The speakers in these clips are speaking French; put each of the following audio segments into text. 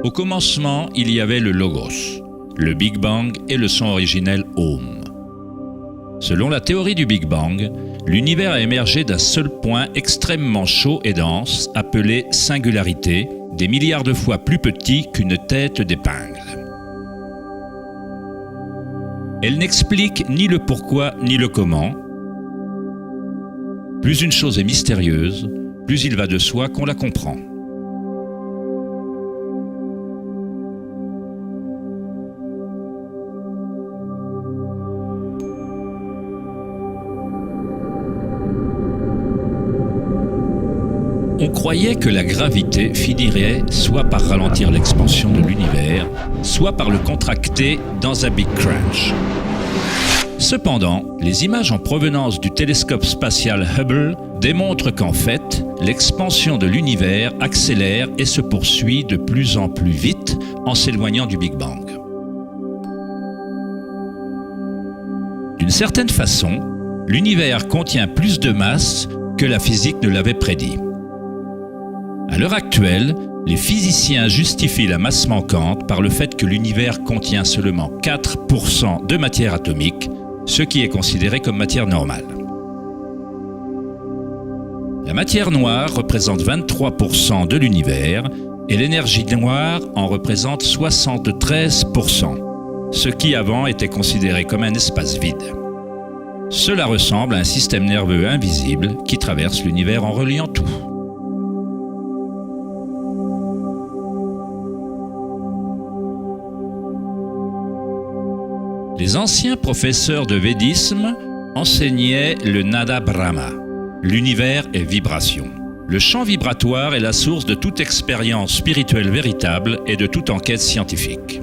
Au commencement, il y avait le Logos, le Big Bang et le son originel Om. Selon la théorie du Big Bang, l'univers a émergé d'un seul point extrêmement chaud et dense, appelé singularité, des milliards de fois plus petit qu'une tête d'épingle. Elle n'explique ni le pourquoi ni le comment. Plus une chose est mystérieuse, plus il va de soi qu'on la comprend. On croyait que la gravité finirait soit par ralentir l'expansion de l'univers, soit par le contracter dans un Big Crunch. Cependant, les images en provenance du télescope spatial Hubble démontrent qu'en fait, l'expansion de l'univers accélère et se poursuit de plus en plus vite en s'éloignant du Big Bang. D'une certaine façon, l'univers contient plus de masse que la physique ne l'avait prédit. À l'heure actuelle, les physiciens justifient la masse manquante par le fait que l'univers contient seulement 4% de matière atomique, ce qui est considéré comme matière normale. La matière noire représente 23% de l'univers et l'énergie noire en représente 73%, ce qui avant était considéré comme un espace vide. Cela ressemble à un système nerveux invisible qui traverse l'univers en reliant tout. Les anciens professeurs de védisme enseignaient le Nada Brahma. L'univers est vibration. Le champ vibratoire est la source de toute expérience spirituelle véritable et de toute enquête scientifique.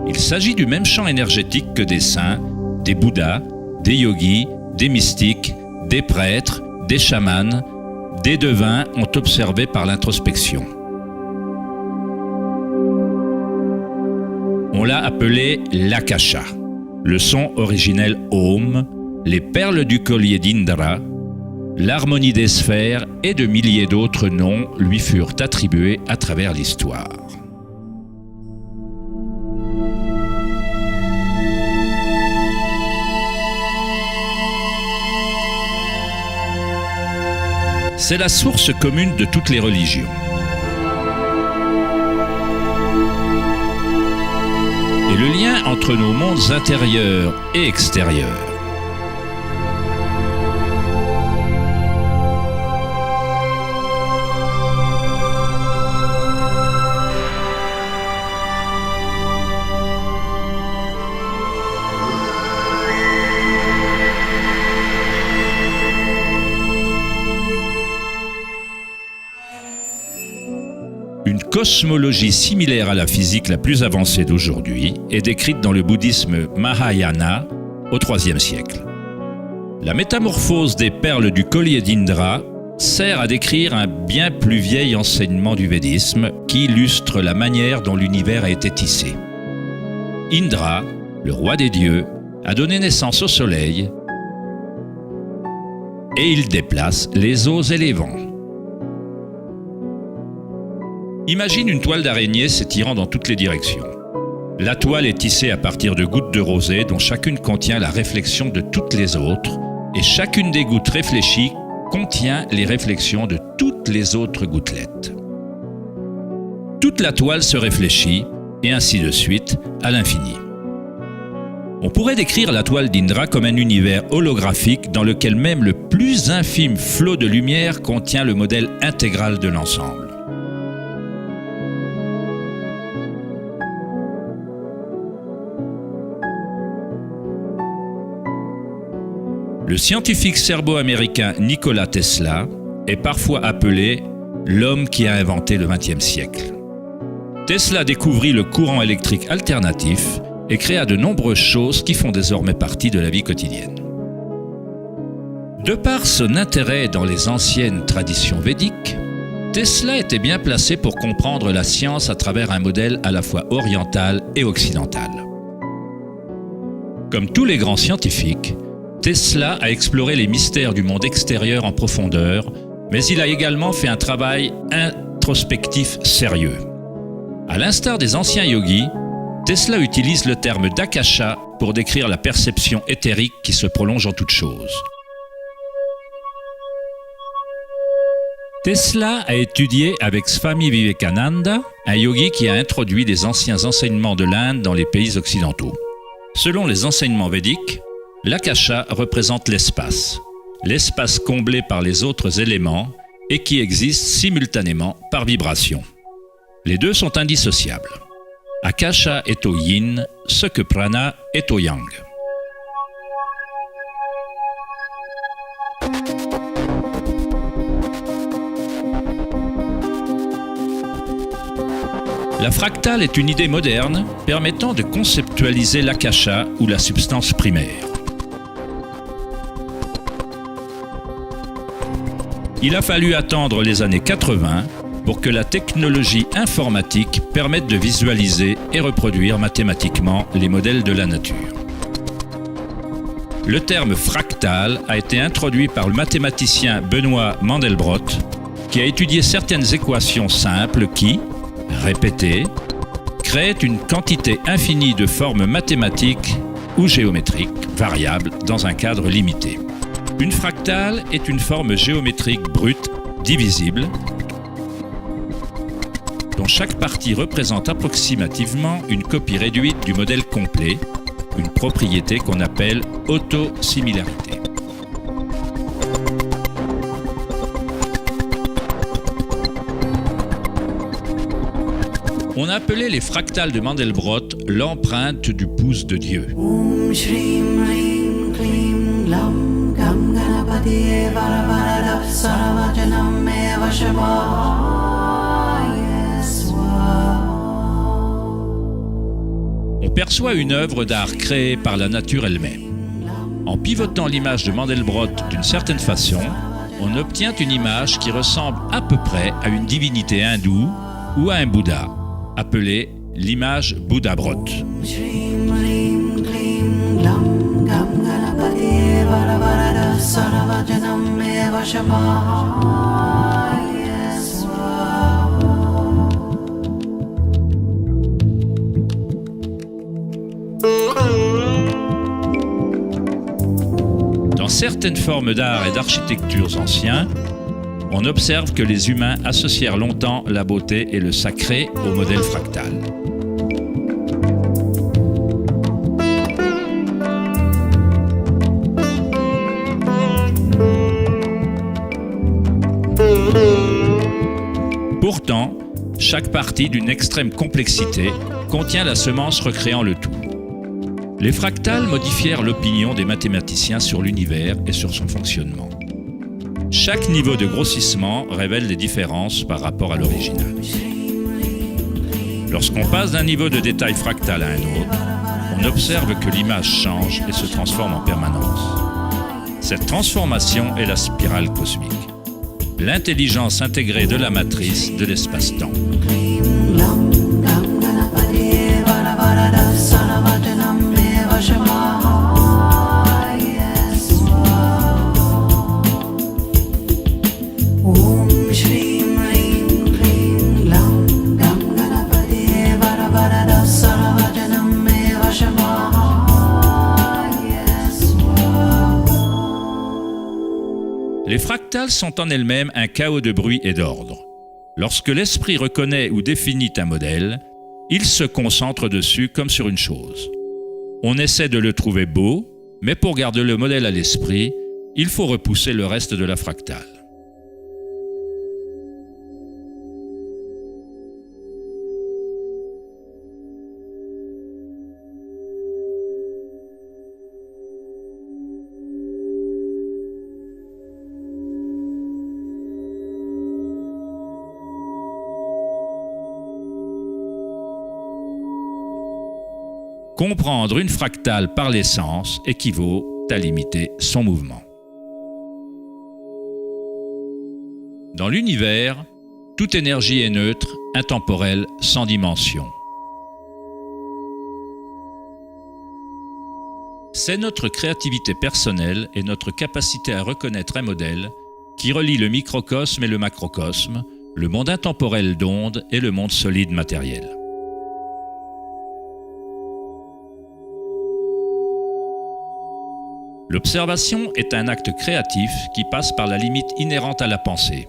Il s'agit du même champ énergétique que des saints, des bouddhas, des yogis, des mystiques, des prêtres, des chamans, des devins ont observé par l'introspection. On l'a appelé l'Akasha, le son originel Om, les perles du collier d'Indra, l'harmonie des sphères et de milliers d'autres noms lui furent attribués à travers l'histoire. C'est la source commune de toutes les religions. Et le lien entre nos mondes intérieurs et extérieurs. Une cosmologie similaire à la physique la plus avancée d'aujourd'hui est décrite dans le bouddhisme Mahayana au IIIe siècle. La métamorphose des perles du collier d'Indra sert à décrire un bien plus vieil enseignement du védisme qui illustre la manière dont l'univers a été tissé. Indra, le roi des dieux, a donné naissance au soleil et il déplace les eaux et les vents. Imagine une toile d'araignée s'étirant dans toutes les directions. La toile est tissée à partir de gouttes de rosée dont chacune contient la réflexion de toutes les autres et chacune des gouttes réfléchies contient les réflexions de toutes les autres gouttelettes. Toute la toile se réfléchit et ainsi de suite à l'infini. On pourrait décrire la toile d'Indra comme un univers holographique dans lequel même le plus infime flot de lumière contient le modèle intégral de l'ensemble. Le scientifique serbo-américain Nikola Tesla est parfois appelé l'homme qui a inventé le XXe siècle. Tesla découvrit le courant électrique alternatif et créa de nombreuses choses qui font désormais partie de la vie quotidienne. De par son intérêt dans les anciennes traditions védiques, Tesla était bien placé pour comprendre la science à travers un modèle à la fois oriental et occidental. Comme tous les grands scientifiques, Tesla a exploré les mystères du monde extérieur en profondeur, mais il a également fait un travail introspectif sérieux. À l'instar des anciens yogis, Tesla utilise le terme d'akasha pour décrire la perception éthérique qui se prolonge en toute chose. Tesla a étudié avec Swami Vivekananda, un yogi qui a introduit les anciens enseignements de l'Inde dans les pays occidentaux. Selon les enseignements védiques, l'akasha représente l'espace comblé par les autres éléments et qui existe simultanément par vibration. Les deux sont indissociables. Akasha est au yin, ce que prana est au yang. La fractale est une idée moderne permettant de conceptualiser l'akasha ou la substance primaire. Il a fallu attendre les années 80 pour que la technologie informatique permette de visualiser et reproduire mathématiquement les modèles de la nature. Le terme fractal a été introduit par le mathématicien Benoît Mandelbrot, qui a étudié certaines équations simples qui, répétées, créent une quantité infinie de formes mathématiques ou géométriques variables dans un cadre limité. Une fractale est une forme géométrique brute, divisible, dont chaque partie représente approximativement une copie réduite du modèle complet, une propriété qu'on appelle autosimilarité. On appelait les fractales de Mandelbrot l'empreinte du pouce de Dieu. Om Shrim Rim Klim Lam Gam Ganapatiye Varavarada Saravajanam Meva Shabaya Swaha. On perçoit une œuvre d'art créée par la nature elle-même. En pivotant l'image de Mandelbrot d'une certaine façon, on obtient une image qui ressemble à peu près à une divinité hindoue ou à un Bouddha, appelée l'image Bouddha-Brot. Dans certaines formes d'art et d'architectures anciens, on observe que les humains associèrent longtemps la beauté et le sacré au modèle fractal. Pourtant, chaque partie d'une extrême complexité contient la semence recréant le tout. Les fractales modifièrent l'opinion des mathématiciens sur l'univers et sur son fonctionnement. Chaque niveau de grossissement révèle des différences par rapport à l'original. Lorsqu'on passe d'un niveau de détail fractal à un autre, on observe que l'image change et se transforme en permanence. Cette transformation est la spirale cosmique, l'intelligence intégrée de la matrice de l'espace-temps. Les fractales sont en elles-mêmes un chaos de bruit et d'ordre. Lorsque l'esprit reconnaît ou définit un modèle, il se concentre dessus comme sur une chose. On essaie de le trouver beau, mais pour garder le modèle à l'esprit, il faut repousser le reste de la fractale. Comprendre une fractale par l'essence équivaut à limiter son mouvement. Dans l'univers, toute énergie est neutre, intemporelle, sans dimension. C'est notre créativité personnelle et notre capacité à reconnaître un modèle qui relie le microcosme et le macrocosme, le monde intemporel d'ondes et le monde solide matériel. L'observation est un acte créatif qui passe par la limite inhérente à la pensée.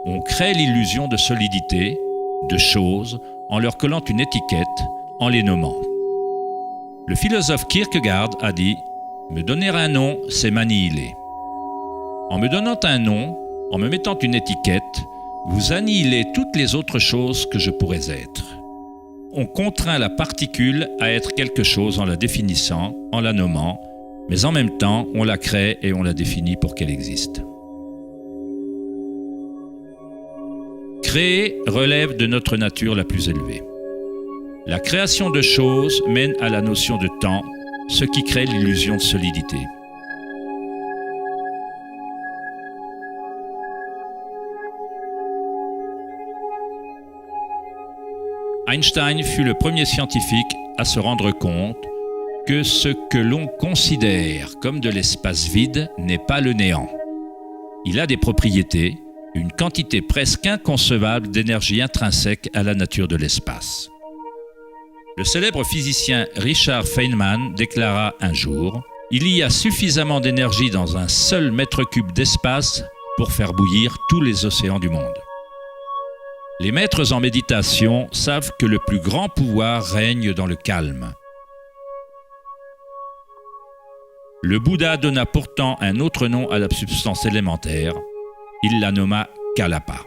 On crée l'illusion de solidité, de choses, en leur collant une étiquette, en les nommant. Le philosophe Kierkegaard a dit « Me donner un nom, c'est m'annihiler ». En me donnant un nom, en me mettant une étiquette, vous annihilez toutes les autres choses que je pourrais être. On contraint la particule à être quelque chose en la définissant, en la nommant, mais en même temps, on la crée et on la définit pour qu'elle existe. Créer relève de notre nature la plus élevée. La création de choses mène à la notion de temps, ce qui crée l'illusion de solidité. Einstein fut le premier scientifique à se rendre compte que ce que l'on considère comme de l'espace vide n'est pas le néant. Il a des propriétés, une quantité presque inconcevable d'énergie intrinsèque à la nature de l'espace. Le célèbre physicien Richard Feynman déclara un jour « Il y a suffisamment d'énergie dans un seul mètre cube d'espace pour faire bouillir tous les océans du monde. » Les maîtres en méditation savent que le plus grand pouvoir règne dans le calme. Le Bouddha donna pourtant un autre nom à la substance élémentaire. Il la nomma Kalapa.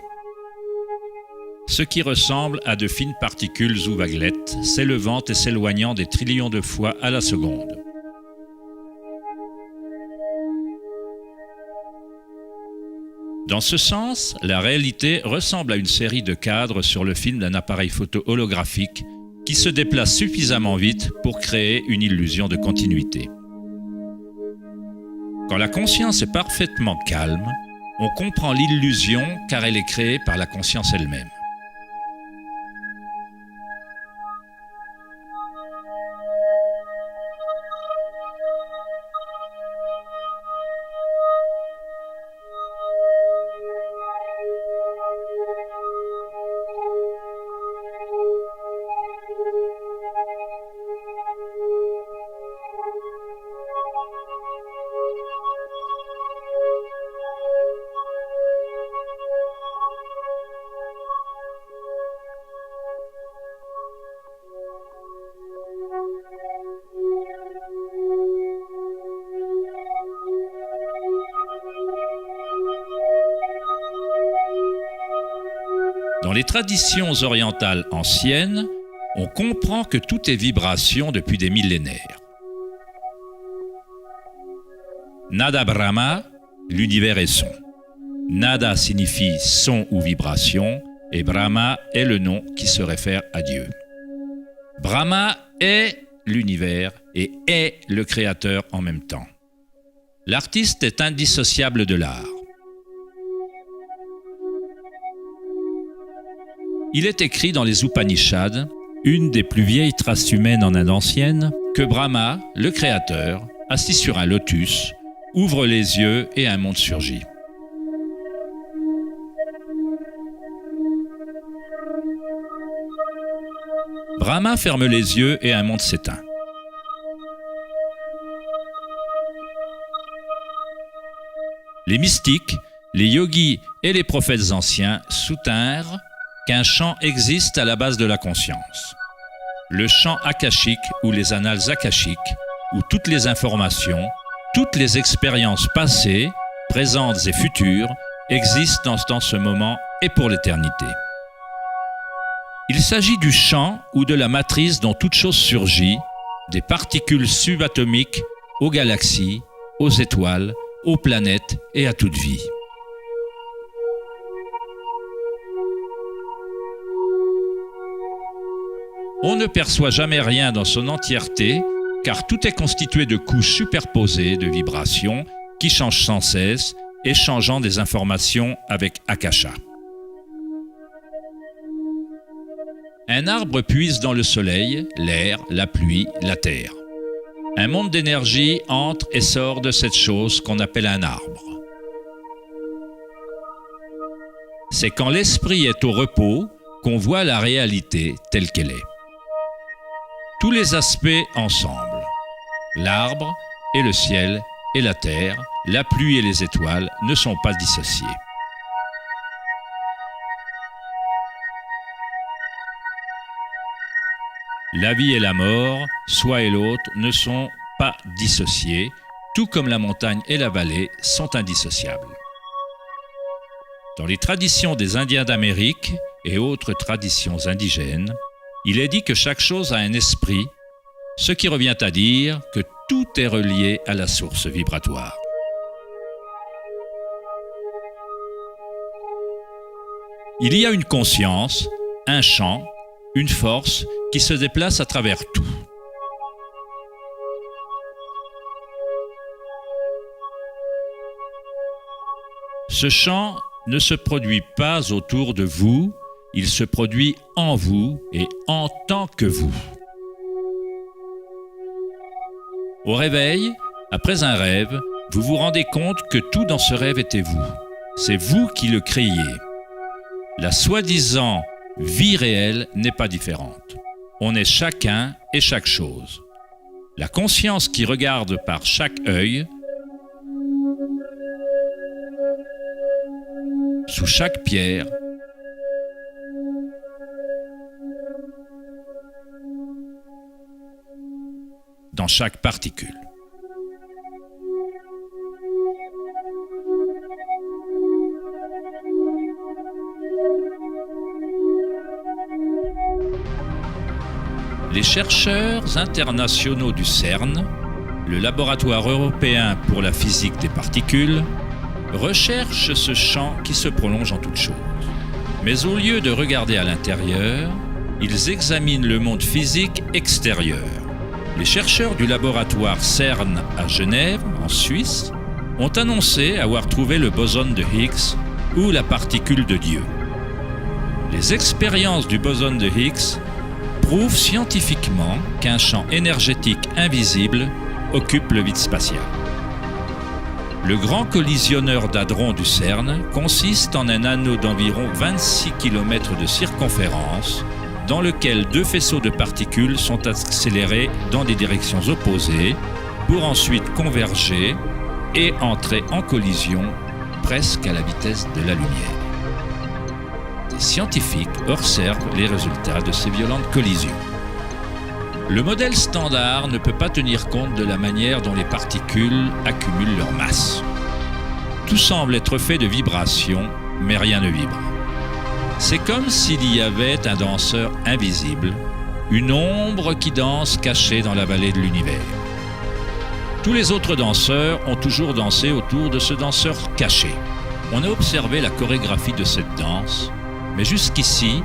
Ce qui ressemble à de fines particules ou vaguelettes, s'élevant et s'éloignant des trillions de fois à la seconde. Dans ce sens, la réalité ressemble à une série de cadres sur le film d'un appareil photo holographique qui se déplace suffisamment vite pour créer une illusion de continuité. Quand la conscience est parfaitement calme, on comprend l'illusion car elle est créée par la conscience elle-même. Dans les traditions orientales anciennes, on comprend que tout est vibration depuis des millénaires. Nada Brahma, l'univers est son. Nada signifie son ou vibration, et Brahma est le nom qui se réfère à Dieu. Brahma est l'univers et est le créateur en même temps. L'artiste est indissociable de l'art. Il est écrit dans les Upanishads, une des plus vieilles traces humaines en Inde ancienne, que Brahma, le créateur, assis sur un lotus, ouvre les yeux et un monde surgit. Brahma ferme les yeux et un monde s'éteint. Les mystiques, les yogis et les prophètes anciens soutinrent qu'un champ existe à la base de la conscience. Le champ akashique ou les annales akashiques, où toutes les informations, toutes les expériences passées, présentes et futures existent dans ce moment et pour l'éternité. Il s'agit du champ ou de la matrice dont toute chose surgit, des particules subatomiques aux galaxies, aux étoiles, aux planètes et à toute vie. On ne perçoit jamais rien dans son entièreté, car tout est constitué de couches superposées de vibrations qui changent sans cesse, échangeant des informations avec Akasha. Un arbre puise dans le soleil, l'air, la pluie, la terre. Un monde d'énergie entre et sort de cette chose qu'on appelle un arbre. C'est quand l'esprit est au repos qu'on voit la réalité telle qu'elle est. Tous les aspects ensemble, l'arbre et le ciel et la terre, la pluie et les étoiles ne sont pas dissociés. La vie et la mort, soi et l'autre, ne sont pas dissociés, tout comme la montagne et la vallée sont indissociables. Dans les traditions des Indiens d'Amérique et autres traditions indigènes, il est dit que chaque chose a un esprit, ce qui revient à dire que tout est relié à la source vibratoire. Il y a une conscience, un champ, une force qui se déplace à travers tout. Ce champ ne se produit pas autour de vous, il se produit en vous et en tant que vous. Au réveil, après un rêve, vous vous rendez compte que tout dans ce rêve était vous. C'est vous qui le créiez. La soi-disant vie réelle n'est pas différente. On est chacun et chaque chose. La conscience qui regarde par chaque œil, sous chaque pierre, dans chaque particule. Les chercheurs internationaux du CERN, le laboratoire européen pour la physique des particules, recherchent ce champ qui se prolonge en toutes choses. Mais au lieu de regarder à l'intérieur, ils examinent le monde physique extérieur. Les chercheurs du laboratoire CERN à Genève, en Suisse, ont annoncé avoir trouvé le boson de Higgs ou la particule de Dieu. Les expériences du boson de Higgs prouvent scientifiquement qu'un champ énergétique invisible occupe le vide spatial. Le grand collisionneur d'hadrons du CERN consiste en un anneau d'environ 26 km de circonférence dans lequel deux faisceaux de particules sont accélérés dans des directions opposées pour ensuite converger et entrer en collision presque à la vitesse de la lumière. Des scientifiques observent les résultats de ces violentes collisions. Le modèle standard ne peut pas tenir compte de la manière dont les particules accumulent leur masse. Tout semble être fait de vibrations, mais rien ne vibre. C'est comme s'il y avait un danseur invisible, une ombre qui danse cachée dans la vallée de l'univers. Tous les autres danseurs ont toujours dansé autour de ce danseur caché. On a observé la chorégraphie de cette danse, mais jusqu'ici,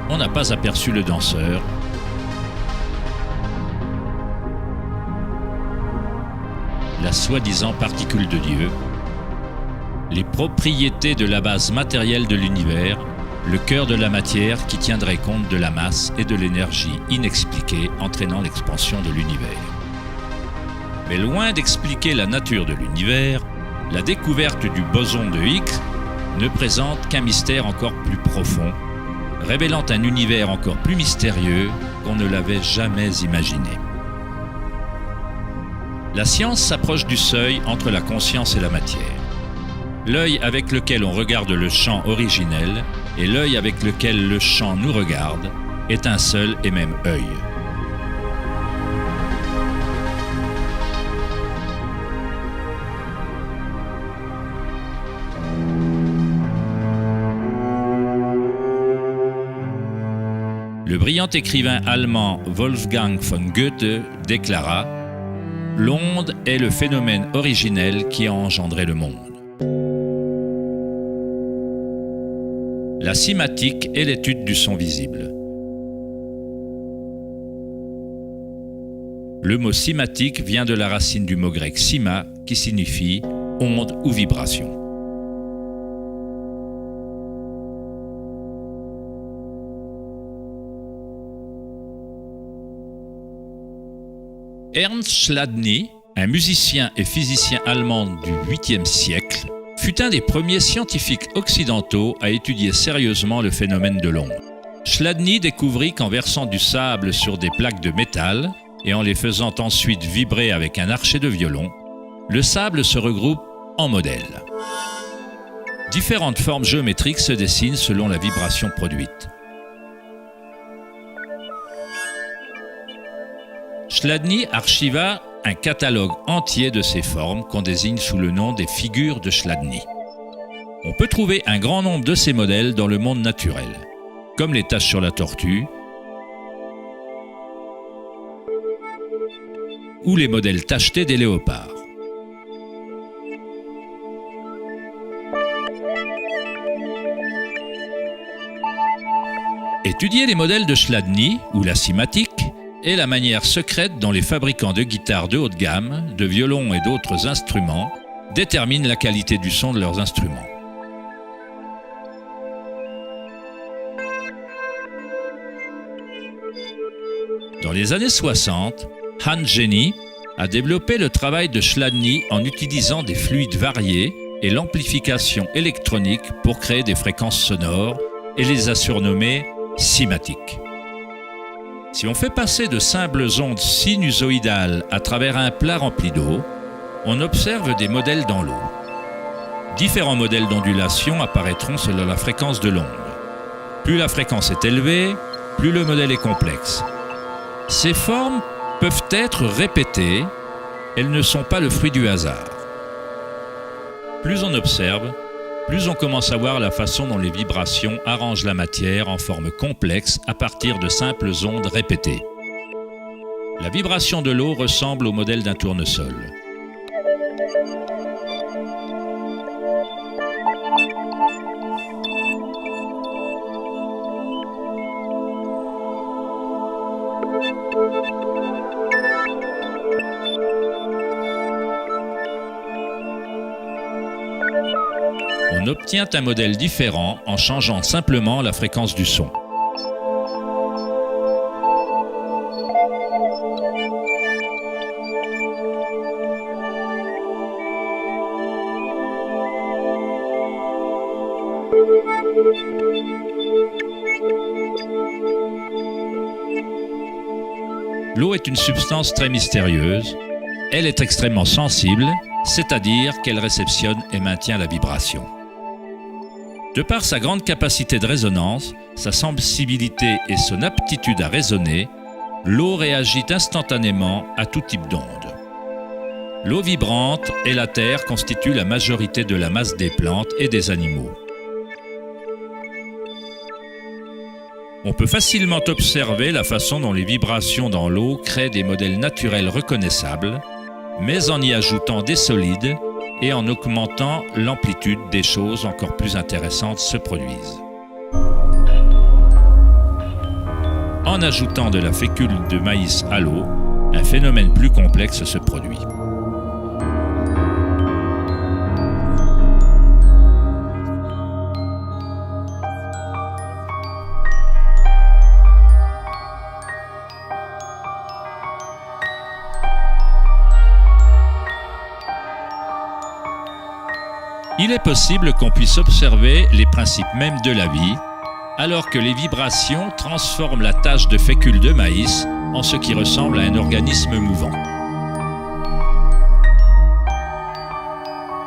on n'a pas aperçu le danseur. La soi-disant particule de Dieu, les propriétés de la base matérielle de l'univers, le cœur de la matière qui tiendrait compte de la masse et de l'énergie inexpliquée entraînant l'expansion de l'univers. Mais loin d'expliquer la nature de l'univers, la découverte du boson de Higgs ne présente qu'un mystère encore plus profond, révélant un univers encore plus mystérieux qu'on ne l'avait jamais imaginé. La science s'approche du seuil entre la conscience et la matière. L'œil avec lequel on regarde le champ originel et l'œil avec lequel le champ nous regarde est un seul et même œil. Le brillant écrivain allemand Wolfgang von Goethe déclara « L'onde est le phénomène originel qui a engendré le monde. » La cymatique est l'étude du son visible. Le mot cymatique vient de la racine du mot grec cyma qui signifie onde ou vibration. Ernst Chladni, un musicien et physicien allemand du 8e siècle, fut un des premiers scientifiques occidentaux à étudier sérieusement le phénomène de l'onde. Chladni découvrit qu'en versant du sable sur des plaques de métal et en les faisant ensuite vibrer avec un archet de violon, le sable se regroupe en modèles. Différentes formes géométriques se dessinent selon la vibration produite. Chladni archiva un catalogue entier de ces formes qu'on désigne sous le nom des figures de Chladni. On peut trouver un grand nombre de ces modèles dans le monde naturel, comme les taches sur la tortue ou les modèles tachetés des léopards. Étudier les modèles de Chladni ou la cymatique est la manière secrète dont les fabricants de guitares de haute gamme, de violons et d'autres instruments déterminent la qualité du son de leurs instruments. Dans les années 60, Hans Jenny a développé le travail de Chladni en utilisant des fluides variés et l'amplification électronique pour créer des fréquences sonores et les a surnommées cymatiques. Si on fait passer de simples ondes sinusoïdales à travers un plat rempli d'eau, on observe des modèles dans l'eau. Différents modèles d'ondulation apparaîtront selon la fréquence de l'onde. Plus la fréquence est élevée, plus le modèle est complexe. Ces formes peuvent être répétées, elles ne sont pas le fruit du hasard. Plus on observe, plus on commence à voir la façon dont les vibrations arrangent la matière en forme complexe à partir de simples ondes répétées. La vibration de l'eau ressemble au modèle d'un tournesol. On obtient un modèle différent en changeant simplement la fréquence du son. L'eau est une substance très mystérieuse. Elle est extrêmement sensible, c'est-à-dire qu'elle réceptionne et maintient la vibration. De par sa grande capacité de résonance, sa sensibilité et son aptitude à résonner, l'eau réagit instantanément à tout type d'onde. L'eau vibrante et la terre constituent la majorité de la masse des plantes et des animaux. On peut facilement observer la façon dont les vibrations dans l'eau créent des modèles naturels reconnaissables, mais en y ajoutant des solides et en augmentant l'amplitude, des choses encore plus intéressantes se produisent. En ajoutant de la fécule de maïs à l'eau, un phénomène plus complexe se produit. Il est possible qu'on puisse observer les principes mêmes de la vie, alors que les vibrations transforment la tache de fécule de maïs en ce qui ressemble à un organisme mouvant.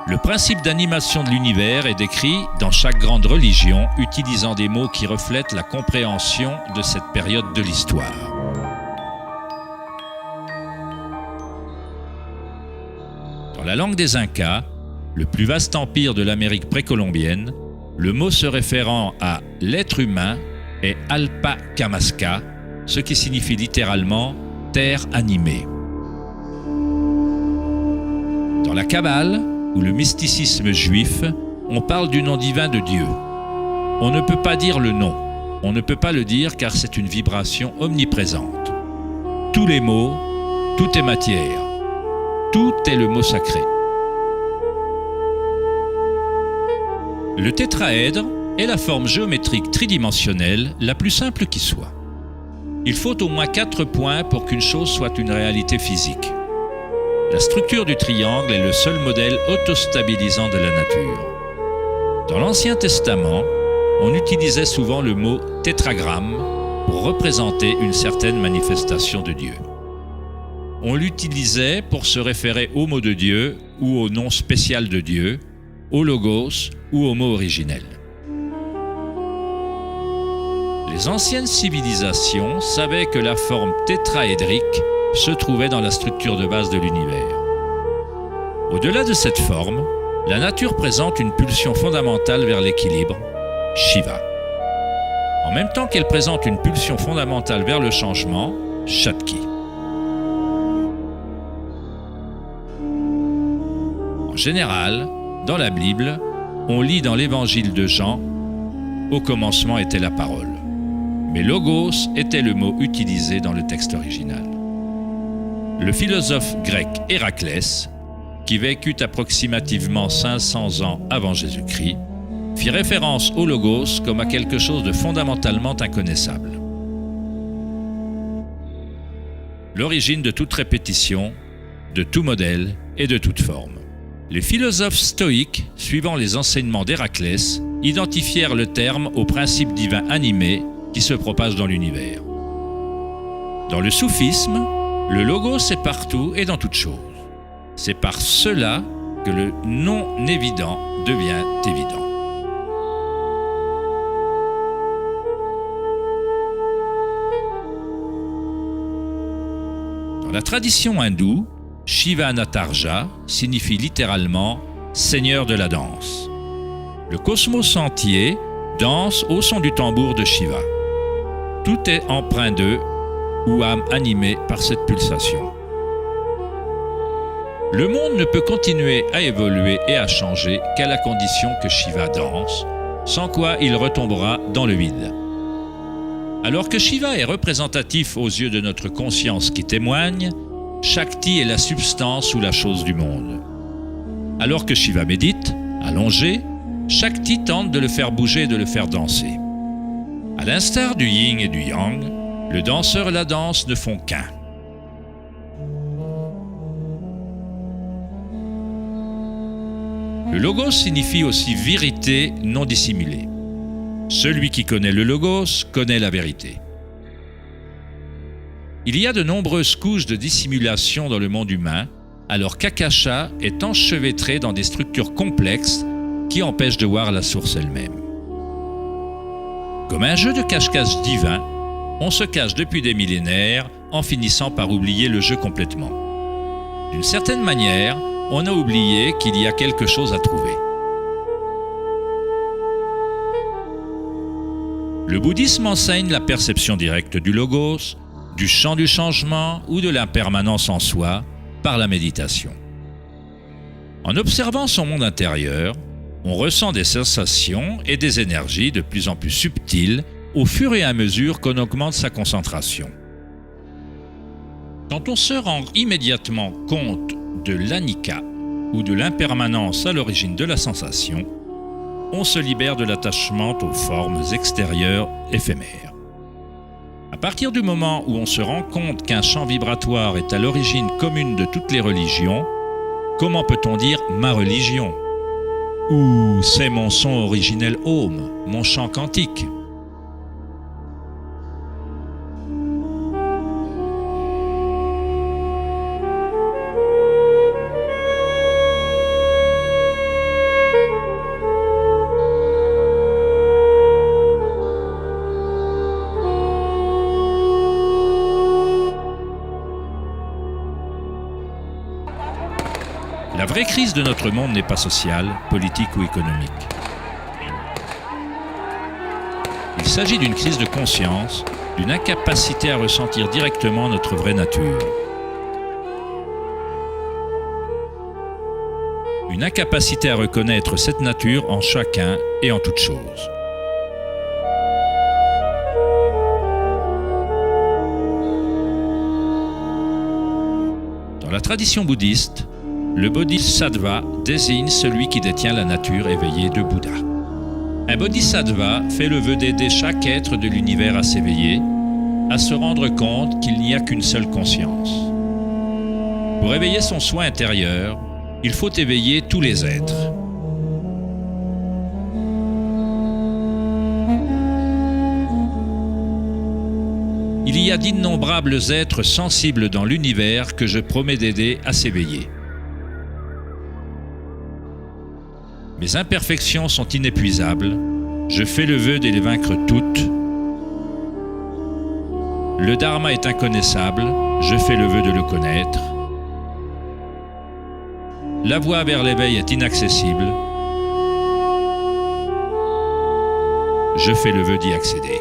Le principe d'animation de l'univers est décrit dans chaque grande religion, utilisant des mots qui reflètent la compréhension de cette période de l'histoire. Dans la langue des Incas, le plus vaste empire de l'Amérique précolombienne, le mot se référant à l'être humain est Alpacamasca, ce qui signifie littéralement « terre animée ». Dans la Kabbale, ou le mysticisme juif, on parle du nom divin de Dieu. On ne peut pas dire le nom, on ne peut pas le dire car c'est une vibration omniprésente. Tous les mots, tout est matière, tout est le mot sacré. Le tétraèdre est la forme géométrique tridimensionnelle la plus simple qui soit. Il faut au moins 4 points pour qu'une chose soit une réalité physique. La structure du triangle est le seul modèle autostabilisant de la nature. Dans l'Ancien Testament, on utilisait souvent le mot tétragramme pour représenter une certaine manifestation de Dieu. On l'utilisait pour se référer au mot de Dieu ou au nom spécial de Dieu, au logos ou au mot originel. Les anciennes civilisations savaient que la forme tétraédrique se trouvait dans la structure de base de l'univers. Au-delà de cette forme, la nature présente une pulsion fondamentale vers l'équilibre, Shiva. En même temps qu'elle présente une pulsion fondamentale vers le changement, Shakti. En général, dans la Bible, on lit dans l'évangile de Jean « Au commencement était la parole ». Mais logos était le mot utilisé dans le texte original. Le philosophe grec Héraclès, qui vécut approximativement 500 ans avant Jésus-Christ, fit référence au logos comme à quelque chose de fondamentalement inconnaissable. L'origine de toute répétition, de tout modèle et de toute forme. Les philosophes stoïques, suivant les enseignements d'Héraclès, identifièrent le terme au principe divin animé qui se propage dans l'univers. Dans le soufisme, le logos est partout et dans toute chose. C'est par cela que le non-évident devient évident. Dans la tradition hindoue, Shiva Natarja signifie littéralement « Seigneur de la danse ». Le cosmos entier danse au son du tambour de Shiva. Tout est empreint d'eux ou âme animée par cette pulsation. Le monde ne peut continuer à évoluer et à changer qu'à la condition que Shiva danse, sans quoi il retombera dans le vide. Alors que Shiva est représentatif aux yeux de notre conscience qui témoigne, Shakti est la substance ou la chose du monde. Alors que Shiva médite, allongé, Shakti tente de le faire bouger et de le faire danser. À l'instar du yin et du yang, le danseur et la danse ne font qu'un. Le logos signifie aussi vérité non dissimulée. Celui qui connaît le logos connaît la vérité. Il y a de nombreuses couches de dissimulation dans le monde humain, alors qu'Akasha est enchevêtré dans des structures complexes qui empêchent de voir la source elle-même. Comme un jeu de cache-cache divin, on se cache depuis des millénaires en finissant par oublier le jeu complètement. D'une certaine manière, on a oublié qu'il y a quelque chose à trouver. Le bouddhisme enseigne la perception directe du logos, du champ du changement ou de l'impermanence en soi par la méditation. En observant son monde intérieur, on ressent des sensations et des énergies de plus en plus subtiles au fur et à mesure qu'on augmente sa concentration. Quand on se rend immédiatement compte de l'anika ou de l'impermanence à l'origine de la sensation, on se libère de l'attachement aux formes extérieures éphémères. À partir du moment où on se rend compte qu'un champ vibratoire est à l'origine commune de toutes les religions, comment peut-on dire « ma religion » ou « c'est mon son originel Om, mon chant quantique ». La vraie crise de notre monde n'est pas sociale, politique ou économique. Il s'agit d'une crise de conscience, d'une incapacité à ressentir directement notre vraie nature. Une incapacité à reconnaître cette nature en chacun et en toute chose. Dans la tradition bouddhiste, le bodhisattva désigne celui qui détient la nature éveillée de Bouddha. Un bodhisattva fait le vœu d'aider chaque être de l'univers à s'éveiller, à se rendre compte qu'il n'y a qu'une seule conscience. Pour éveiller son soi intérieur, il faut éveiller tous les êtres. Il y a d'innombrables êtres sensibles dans l'univers que je promets d'aider à s'éveiller. Mes imperfections sont inépuisables. Je fais le vœu de les vaincre toutes. Le dharma est inconnaissable. Je fais le vœu de le connaître. La voie vers l'éveil est inaccessible. Je fais le vœu d'y accéder.